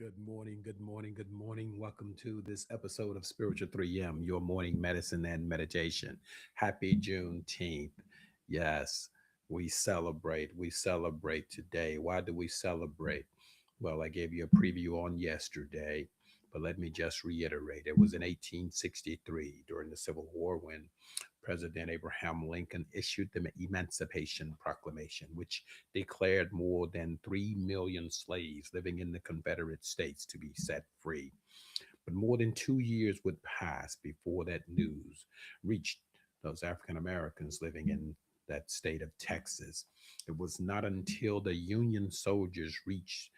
Good morning, good morning, good morning. Welcome to this episode of Spiritual 3M, your morning medicine and meditation. Happy Juneteenth. Yes, we celebrate today. Why do we celebrate? Well, I gave you a preview on yesterday, but let me just reiterate. It was in 1863 during the Civil War when President Abraham Lincoln issued the Emancipation Proclamation, which declared more than 3 million slaves living in the Confederate States to be set free. But more than 2 years would pass before that news reached those African Americans living in that state of Texas. It was not until the Union soldiers reached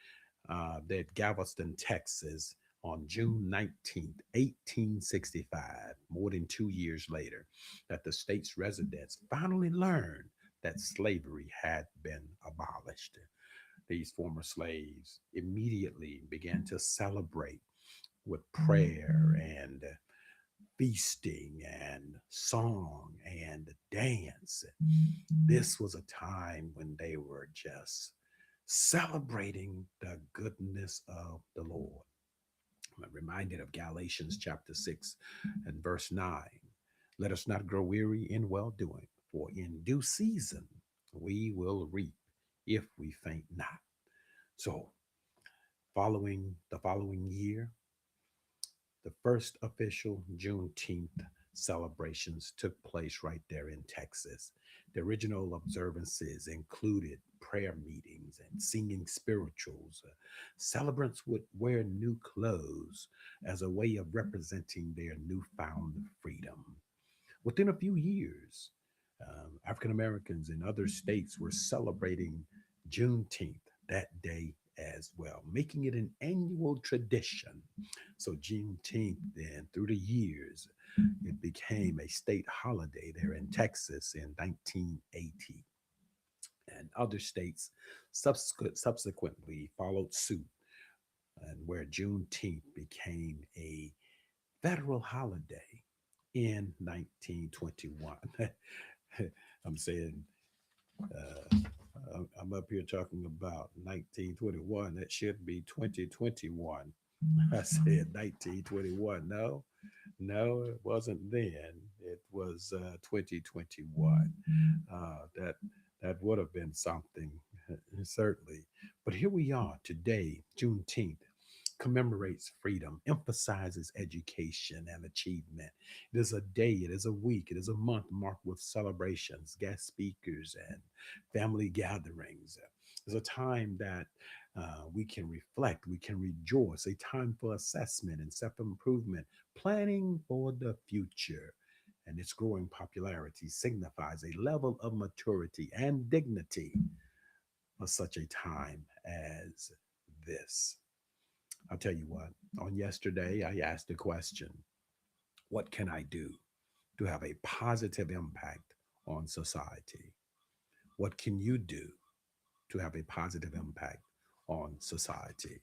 that Galveston, Texas, on June 19th, 1865, more than 2 years later, that the state's residents finally learned that slavery had been abolished. These former slaves immediately began to celebrate with prayer and feasting and song and dance. This was a time when they were just celebrating the goodness of the Lord. I'm reminded of Galatians chapter 6 and verse 9. Let us not grow weary in well doing, for in due season we will reap if we faint not. So, following the following year, the first official Juneteenth celebrations took place right there in Texas. The original observances included prayer meetings and singing spirituals. Celebrants would wear new clothes as a way of representing their newfound freedom. Within a few years, African Americans in other states were celebrating Juneteenth that day as well, making it an annual tradition. So, Juneteenth, then through the years, it became a state holiday there in Texas in 1980. And other states subsequently followed suit, and where Juneteenth became a federal holiday in 1921. I'm saying, uh, I'm up here talking about 1921. That should be 2021. I said 1921. No, no, it wasn't then. It was 2021. That would have been something, certainly. But here we are today, Juneteenth commemorates freedom, emphasizes education and achievement. It is a day, it is a week, it is a month marked with celebrations, guest speakers, and family gatherings. It's a time that we can reflect, we can rejoice, a time for assessment and self improvement, planning for the future. And its growing popularity signifies a level of maturity and dignity for such a time as this. I'll tell you what, on yesterday, I asked the question, what can I do to have a positive impact on society? What can you do to have a positive impact on society?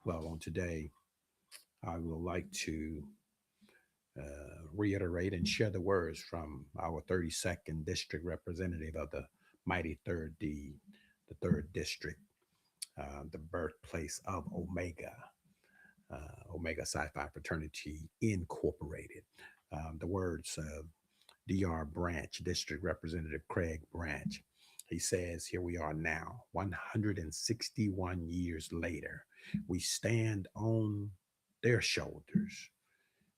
Well, on today, I would like to reiterate and share the words from our 32nd district representative of the mighty the third district, the birthplace of Omega Sci Fi Fraternity Incorporated. The words of DR Branch, District Representative Craig Branch. He says, here we are now, 161 years later. We stand on their shoulders.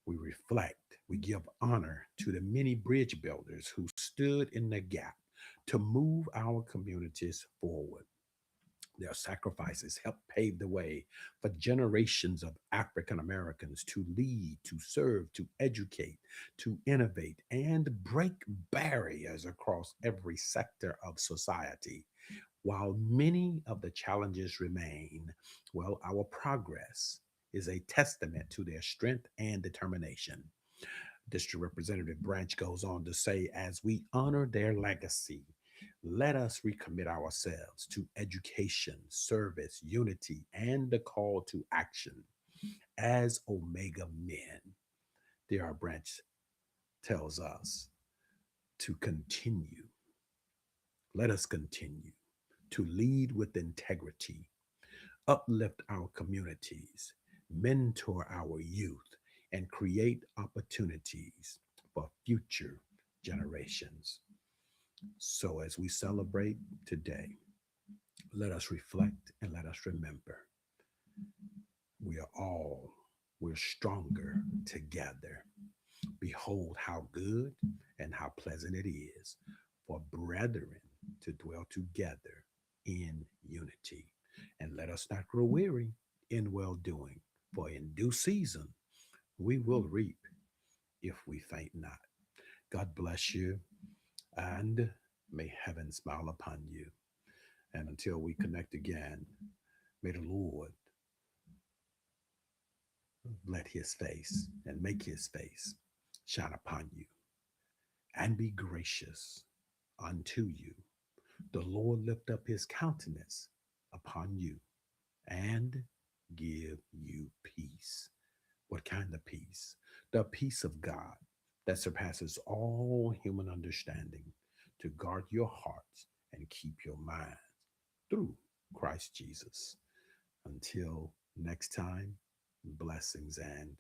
We reflect, we give honor to the many bridge builders who stood in the gap to move our communities forward. Their sacrifices helped pave the way for generations of African Americans to lead, to serve, to educate, to innovate, and break barriers across every sector of society. While many of the challenges remain, well, our progress is a testament to their strength and determination. District Representative Branch goes on to say, as we honor their legacy, let us recommit ourselves to education, service, unity, and the call to action. As Omega men, there our branch tells us to continue. Let us continue to lead with integrity, uplift our communities, mentor our youth, and create opportunities for future generations. So, as we celebrate today, let us reflect and let us remember we are all, we're stronger together. Behold, how good and how pleasant it is for brethren to dwell together in unity. And let us not grow weary in well doing, for in due season we will reap if we faint not. God bless you, and may heaven smile upon you. And until we connect again, may the Lord let his face and make his face shine upon you and be gracious unto you. The Lord lift up his countenance upon you and give you peace. What kind of peace? The peace of God that surpasses all human understanding to guard your hearts and keep your minds through Christ Jesus. Until next time, blessings and